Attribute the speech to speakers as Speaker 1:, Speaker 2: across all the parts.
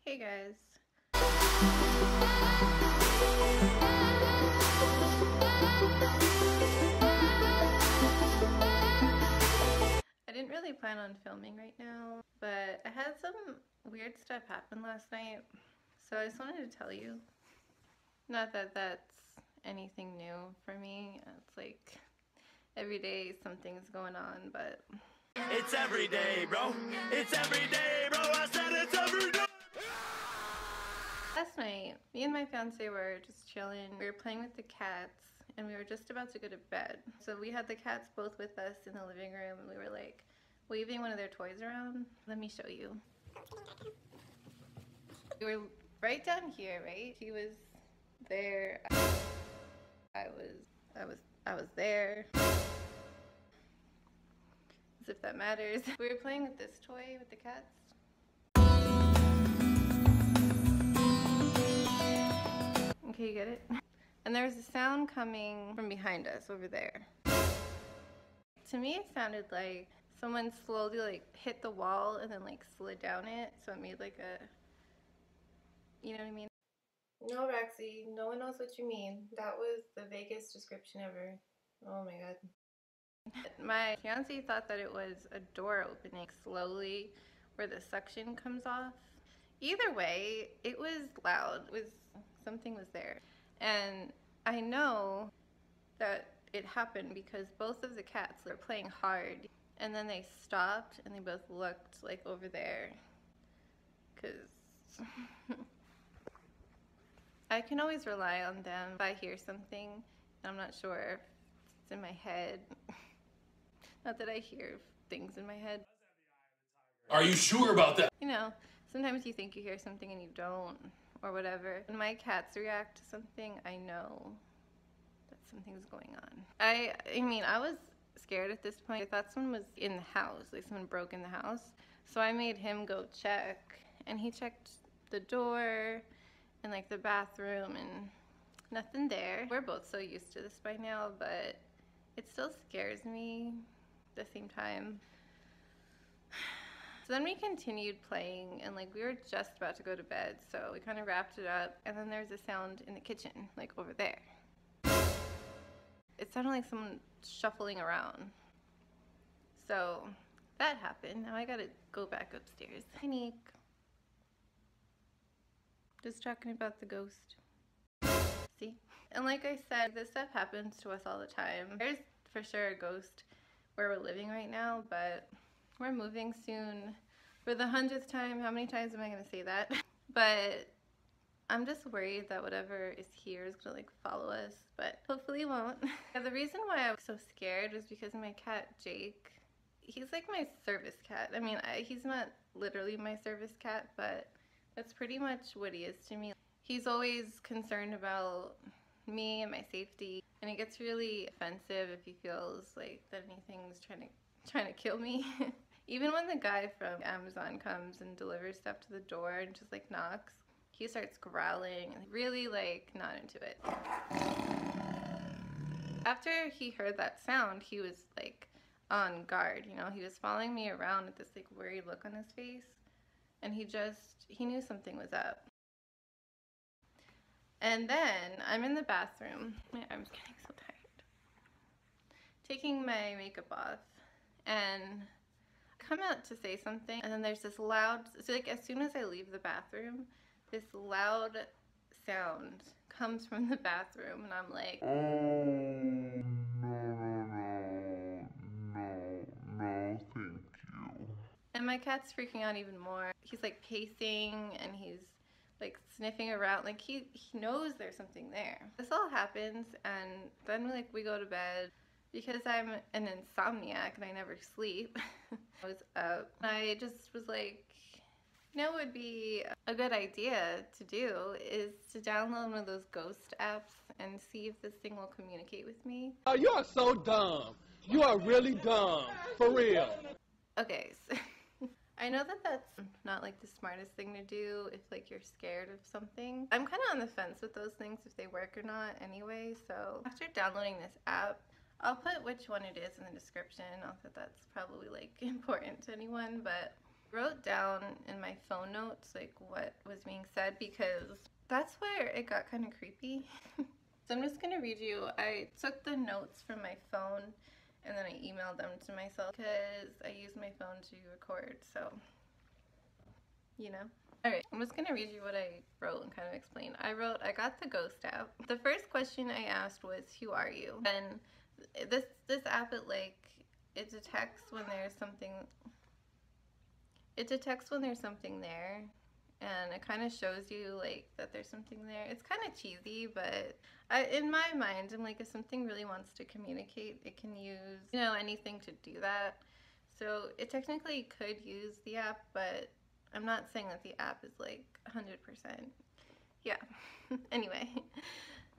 Speaker 1: Hey guys. I didn't really plan on filming right now, but I had some weird stuff happen last night, so I just wanted to tell you. Not that that's anything new for me. It's like every day something's going on, but
Speaker 2: it's every day, bro. It's every day, bro. I said it's every day.
Speaker 1: Last night, me and my fiance were just chilling. We were playing with the cats, and we were just about to go to bed. So we had the cats both with us in the living room, and we were like waving one of their toys around. Let me show you. We were right down here, right? She was there. I was there. As if that matters. We were playing with this toy with the cats. Okay, you get it? And there was a sound coming from behind us over there. To me, it sounded like someone slowly like hit the wall and then like slid down it. So it made like a, you know what I mean? No, Roxy, no one knows what you mean. That was the vaguest description ever. Oh my god. My fiance thought that it was a door opening slowly where the suction comes off. Either way, it was loud. Something was there. And I know that it happened because both of the cats were playing hard, and then they stopped and they both looked like over there. Cause I can always rely on them if I hear something and I'm not sure if it's in my head. Not that I hear things in my head.
Speaker 3: Are you sure about that?
Speaker 1: You know, sometimes you think you hear something and you don't, or whatever. When my cats react to something, I know that something's going on. I mean, I was scared at this point. I thought someone was in the house, like someone broke in the house. So I made him go check, and he checked the door and like the bathroom, and nothing there. We're both so used to this by now, but it still scares me at the same time. So then we continued playing, and like we were just about to go to bed, so we kind of wrapped it up, and then there's a sound in the kitchen, like over there. It sounded like someone shuffling around. So that happened. Now I gotta go back upstairs. Hi, Nick. Just talking about the ghost. See? And like I said, this stuff happens to us all the time. There's for sure a ghost where we're living right now, but we're moving soon for the 100th time. How many times am I gonna say that? But I'm just worried that whatever is here is gonna like follow us, but hopefully it won't. The reason why I was so scared was because of my cat Jake. He's like my service cat. I mean, he's not literally my service cat, but that's pretty much what he is to me. He's always concerned about me and my safety, and he gets really offensive if he feels like that anything's trying to kill me. Even when the guy from Amazon comes and delivers stuff to the door and just like knocks, he starts growling and really like not into it. After he heard that sound, he was like on guard, you know, he was following me around with this like worried look on his face, and he knew something was up. And then I'm in the bathroom, my arm's getting so tired, taking my makeup off, and I come out to say something, and then there's this loud, so like as soon as I leave the bathroom, this loud sound comes from the bathroom, and I'm like,
Speaker 4: oh, no, thank you.
Speaker 1: And my cat's freaking out even more. He's like pacing, and he's like sniffing around, like he knows there's something there. This all happens, and then we go to bed. Because I'm an insomniac and I never sleep, I was up. I just was like, you know what would be a good idea to do is to download one of those ghost apps and see if this thing will communicate with me.
Speaker 5: Oh, you are so dumb. You are really dumb. For real.
Speaker 1: Okay, so I know that that's not like the smartest thing to do if like you're scared of something. I'm kind of on the fence with those things if they work or not anyway, so after downloading this app, I'll put which one it is in the description. Not that that's probably like important to anyone, but Wrote down in my phone notes like what was being said because that's where it got kind of creepy. So I'm just gonna read you. I took the notes from my phone and then I emailed them to myself because I use my phone to record, so you know. Alright, I'm just gonna read you what I wrote and kind of explain. I wrote, I got the Ghost app. The first question I asked was, who are you? And this app, it detects when there's something there, and it kind of shows you like that there's something there. It's kind of cheesy, but in my mind, I'm like, if something really wants to communicate, it can use, you know, anything to do that. So it technically could use the app, but I'm not saying that the app is like 100%. Yeah. Anyway,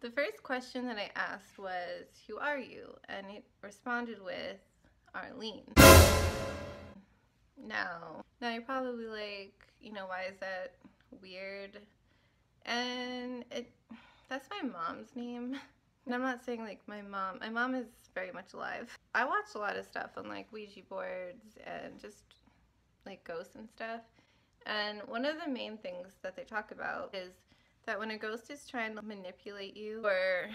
Speaker 1: the first question that I asked was, who are you? And it responded with, Arlene. Now you're probably like, you know, why is that weird? And that's my mom's name. And I'm not saying like my mom is very much alive. I watch a lot of stuff on like Ouija boards and just like ghosts and stuff. And one of the main things that they talk about is that when a ghost is trying to manipulate you or,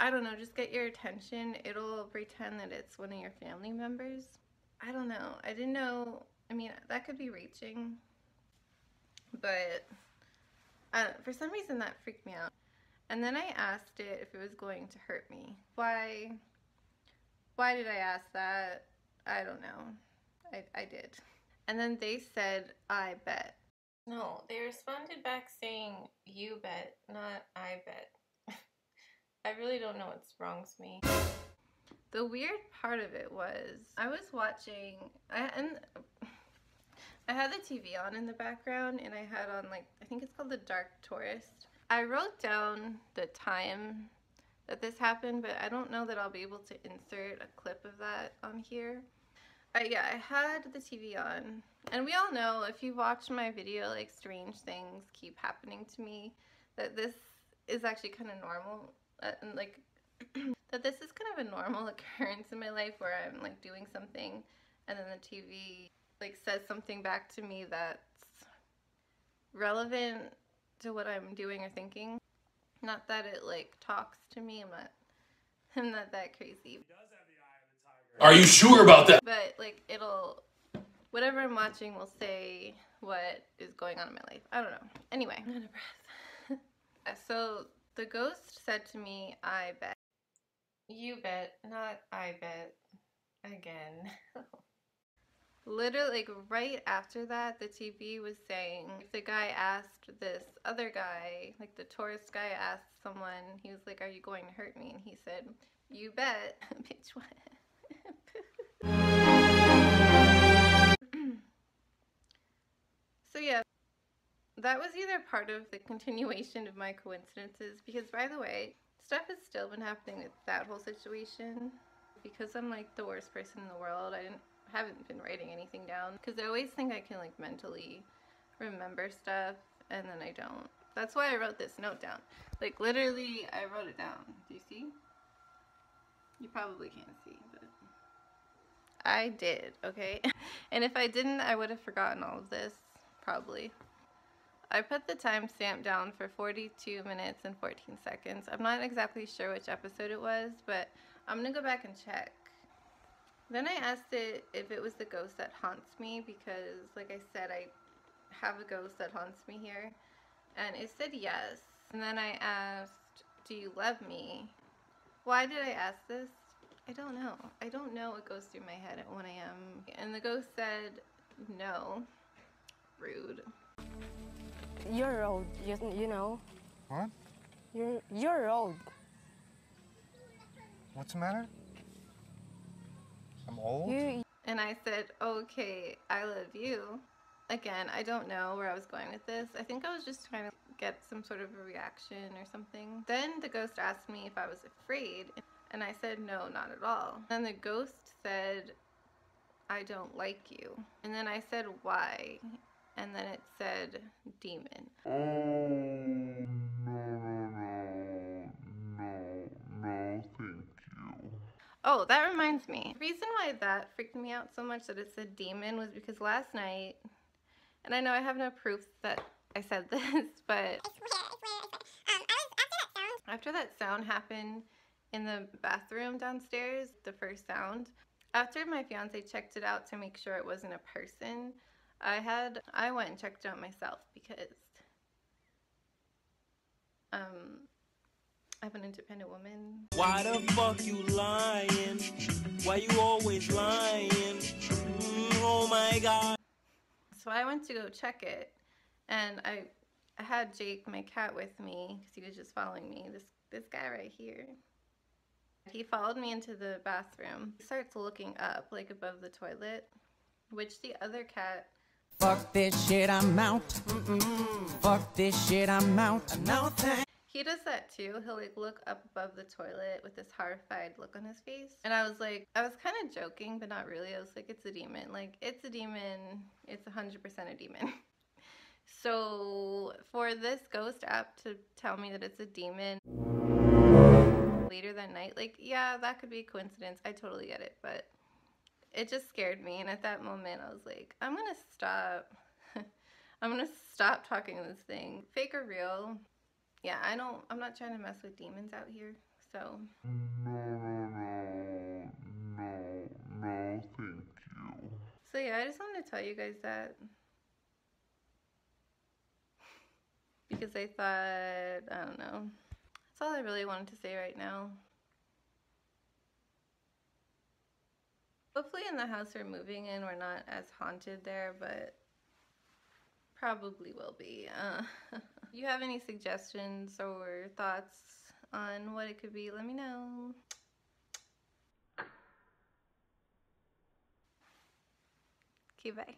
Speaker 1: I don't know, just get your attention, it'll pretend that it's one of your family members. I don't know. I didn't know. I mean, that could be reaching, but for some reason that freaked me out. And then I asked it if it was going to hurt me. Why did I ask that? I don't know. I did. And then they said, I bet. No, they responded back saying, you bet, not I bet. I really don't know what's wrong with me. The weird part of it was, I was watching, and I had the TV on in the background, and I had on like, I think it's called The Dark Tourist. I wrote down the time that this happened, but I don't know that I'll be able to insert a clip of that on here. Yeah, I had the TV on, and we all know, if you watch my video, like, strange things keep happening to me, that this is actually kind of normal, and like, that this is kind of a normal occurrence in my life where I'm like doing something and then the TV like says something back to me that's relevant to what I'm doing or thinking. Not that it like talks to me, I'm not that crazy.
Speaker 3: Are you sure about that?
Speaker 1: But like whatever I'm watching will say what is going on in my life. I don't know. Anyway, I'm out of breath. So the ghost said to me, I bet. You bet, not I bet. Again. Literally, like, right after that, the TV was saying, if the guy asked this other guy, like the tourist guy asked someone, he was like, are you going to hurt me? And he said, you bet. Bitch, what? So yeah, that was either part of the continuation of my coincidences, because by the way, stuff has still been happening with that whole situation. Because I'm like the worst person in the world, I haven't been writing anything down, because I always think I can like mentally remember stuff, and then I don't. That's why I wrote this note down. Like literally, I wrote it down. Do you see? You probably can't see, but I did, okay? And if I didn't, I would have forgotten all of this, probably. I put the timestamp down for 42 minutes and 14 seconds. I'm not exactly sure which episode it was, but I'm gonna go back and check. Then I asked it if it was the ghost that haunts me, because like I said, I have a ghost that haunts me here, and it said yes. And then I asked, do you love me? Why did I ask this? I don't know. I don't know what goes through my head at 1 a.m. And the ghost said no. Rude.
Speaker 6: You're old, you know.
Speaker 7: What?
Speaker 6: You're old.
Speaker 7: What's the matter? I'm old?
Speaker 1: And I said, okay, I love you. Again, I don't know where I was going with this. I think I was just trying to get some sort of a reaction or something. Then the ghost asked me if I was afraid, and I said, no, not at all. Then the ghost said, I don't like you. And then I said, why? And then it said, demon.
Speaker 4: Oh, no, thank you.
Speaker 1: Oh, that reminds me. The reason why that freaked me out so much that it said demon was because last night And I know I have no proof that I said this, but after that sound happened in the bathroom downstairs, the first sound, after my fiance checked it out to make sure it wasn't a person, I went and checked it out myself because I'm an independent woman.
Speaker 2: Why the fuck you lying? Why you always lying? Oh my god.
Speaker 1: So I went to go check it, and I had Jake, my cat, with me because he was just following me. This guy right here. He followed me into the bathroom. He starts looking up, like above the toilet, which the other cat.
Speaker 7: Fuck this shit, I'm out. Fuck this shit, I'm out. No thanks.
Speaker 1: He does that too. He'll like look up above the toilet with this horrified look on his face. And I was kind of joking, but not really. I was like, it's a demon. Like, it's a demon. It's 100% a demon. So for this ghost app to tell me that it's a demon later that night, like, yeah, that could be a coincidence. I totally get it, but it just scared me. And at that moment, I was like, I'm gonna stop. I'm gonna stop talking to this thing. Fake or real? Yeah, I'm not trying to mess with demons out here, so.
Speaker 4: No, thank you.
Speaker 1: So yeah, I just wanted to tell you guys that. Because I thought, I don't know. That's all I really wanted to say right now. Hopefully in the house we're moving in, we're not as haunted there, but probably will be. If you have any suggestions or thoughts on what it could be, let me know. Okay, bye.